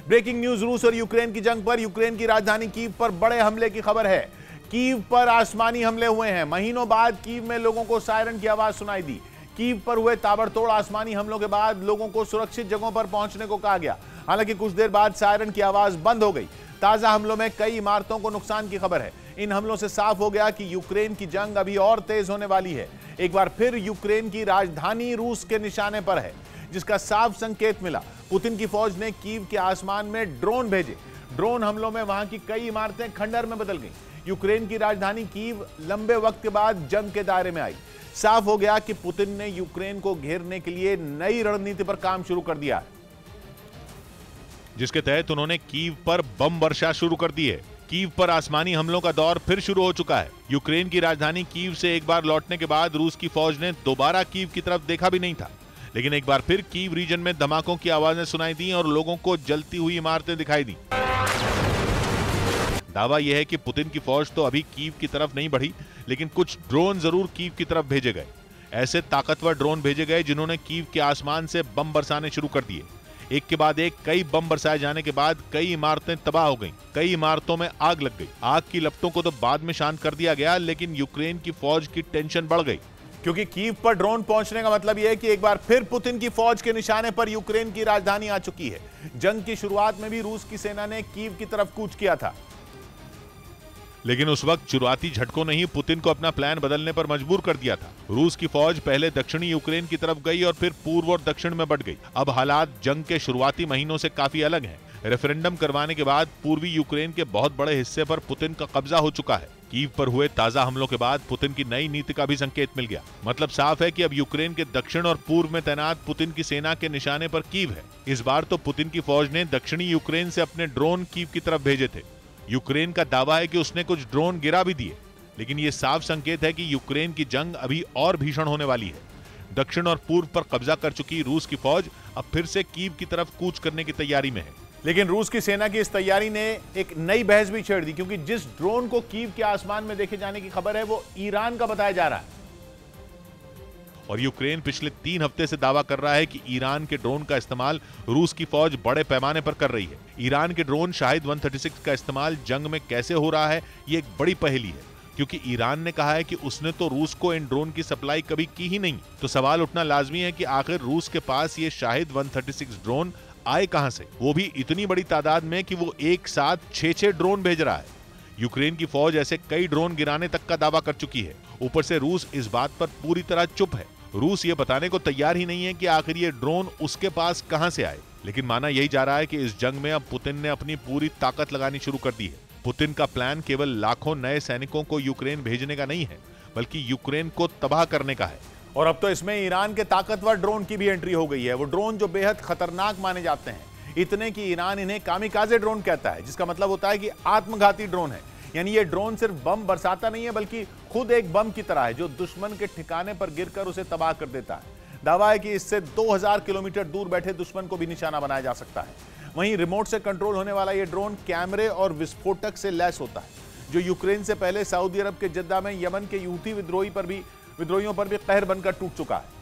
Breaking news, रूस और Ukraine की जंग पर। यूक्रेन की राजधानी कीव पर बड़े हमले की खबर है। कीव पर आसमानी हमले हुए हैं। महीनों बाद कीव में लोगों को सायरन की आवाज सुनाई दी। कीव पर हुए ताबड़तोड़ आसमानी हमलों के बाद लोगों को सुरक्षित जगहों पर पहुंचने को कहा गया। हालांकि कुछ देर बाद सायरन की आवाज बंद हो गई। ताजा हमलों में कई इमारतों को नुकसान की खबर है। इन हमलों से साफ हो गया कि यूक्रेन की जंग अभी और तेज होने वाली है। एक बार फिर यूक्रेन की राजधानी रूस के निशाने पर है, जिसका साफ संकेत मिला। पुतिन की फौज ने कीव के आसमान में ड्रोन भेजे। ड्रोन हमलों में वहां की कई इमारतें खंडहर में बदल गईं। यूक्रेन की राजधानी कीव लंबे वक्त के बाद जंग के दायरे में आई। साफ हो गया कि पुतिन ने यूक्रेन को घेरने के लिए नई रणनीति पर काम शुरू कर दिया, जिसके तहत उन्होंने कीव पर बम वर्षा शुरू कर दी है। कीव पर आसमानी हमलों का दौर फिर शुरू हो चुका है। यूक्रेन की राजधानी कीव से एक बार लौटने के बाद रूस की फौज ने दोबारा कीव की तरफ देखा भी नहीं था, लेकिन एक बार फिर कीव रीजन में धमाकों की आवाजें सुनाई दी और लोगों को जलती हुई इमारतें दिखाई दी। दावा यह है कि पुतिन की फौज तो अभी कीव की तरफ नहीं बढ़ी, लेकिन कुछ ड्रोन जरूर कीव की तरफ भेजे गए। ऐसे ताकतवर ड्रोन भेजे गए जिन्होंने कीव के आसमान से बम बरसाने शुरू कर दिए। एक के बाद एक कई बम बरसाए जाने के बाद कई इमारतें तबाह हो गईं। कई इमारतों में आग लग गई। आग की लपटों को तो बाद में शांत कर दिया गया, लेकिन यूक्रेन की फौज की टेंशन बढ़ गई, क्योंकि कीव पर ड्रोन पहुंचने का मतलब यह है कि एक बार फिर पुतिन की फौज के निशाने पर यूक्रेन की राजधानी आ चुकी है। जंग की शुरुआत में भी रूस की सेना ने कीव की तरफ कूच किया था, लेकिन उस वक्त शुरुआती झटकों ने ही पुतिन को अपना प्लान बदलने पर मजबूर कर दिया था। रूस की फौज पहले दक्षिणी यूक्रेन की तरफ गई और फिर पूर्व और दक्षिण में बढ़ गई। अब हालात जंग के शुरुआती महीनों से काफी अलग हैं। रेफरेंडम करवाने के बाद पूर्वी यूक्रेन के बहुत बड़े हिस्से पर पुतिन का कब्जा हो चुका है। कीव पर हुए ताजा हमलों के बाद पुतिन की नई नीति का भी संकेत मिल गया। मतलब साफ है कि अब यूक्रेन के दक्षिण और पूर्व में तैनात पुतिन की सेना के निशाने पर कीव है। इस बार तो पुतिन की फौज ने दक्षिणी यूक्रेन से अपने ड्रोन कीव की तरफ भेजे थे। यूक्रेन का दावा है कि उसने कुछ ड्रोन गिरा भी दिए, लेकिन यह साफ संकेत है कि यूक्रेन की जंग अभी और भीषण होने वाली है। दक्षिण और पूर्व पर कब्जा कर चुकी रूस की फौज अब फिर से कीव की तरफ कूच करने की तैयारी में है। लेकिन रूस की सेना की इस तैयारी ने एक नई बहस भी छेड़ दी, क्योंकि जिस ड्रोन को कीव के आसमान में देखे जाने की खबर है वो ईरान का बताया जा रहा है। और यूक्रेन पिछले 3 हफ्ते से दावा कर रहा है कि ईरान के ड्रोन का इस्तेमाल रूस की फौज बड़े पैमाने पर कर रही है। ईरान के ड्रोन शाहिद 136 का इस्तेमाल जंग में कैसे हो रहा है, ये एक बड़ी पहेली है, क्योंकि ईरान ने कहा है कि उसने तो रूस को इन ड्रोन की सप्लाई कभी की ही नहीं। तो सवाल उठना लाजमी है कि आखिर रूस के पास ये शाहिद 136 ड्रोन आए कहां से, वो भी इतनी बड़ी तादाद में कि वो एक साथ 6-6 ड्रोन भेज रहा है। यूक्रेन की फौज ऐसे कई ड्रोन गिराने तक का दावा कर चुकी है। ऊपर से रूस इस बात पर पूरी तरह चुप है। रूस ये बताने को तैयार ही नहीं है कि आखिर ये ड्रोन उसके पास कहां से आए। लेकिन माना यही जा रहा है कि इस जंग में अब पुतिन ने अपनी पूरी ताकत लगानी शुरू कर दी है। पुतिन का प्लान केवल लाखों नए सैनिकों को यूक्रेन भेजने का नहीं है, बल्कि यूक्रेन को तबाह करने का है। और अब तो इसमें ईरान के ताकतवर ड्रोन की भी एंट्री हो गई है। वो ड्रोन जो बेहद खतरनाक माने जाते हैं, इतने कि ईरान इन्हें कामिकाजे ड्रोन कहता है, जिसका मतलब होता है कि आत्मघाती ड्रोन है। यानी ये ड्रोन सिर्फ बम बरसाता नहीं है, बल्कि खुद एक बम की तरह है जो दुश्मन के ठिकाने पर गिरकर उसे तबाह कर देता है। दावा है कि इससे 2000 किलोमीटर दूर बैठे दुश्मन को भी निशाना बनाया जा सकता है। वहीं रिमोट से कंट्रोल होने वाला ये ड्रोन कैमरे और विस्फोटक से लैस होता है, जो यूक्रेन से पहले सऊदी अरब के जद्दा में यमन के यूथी विद्रोहियों पर भी कहर बनकर टूट चुका है।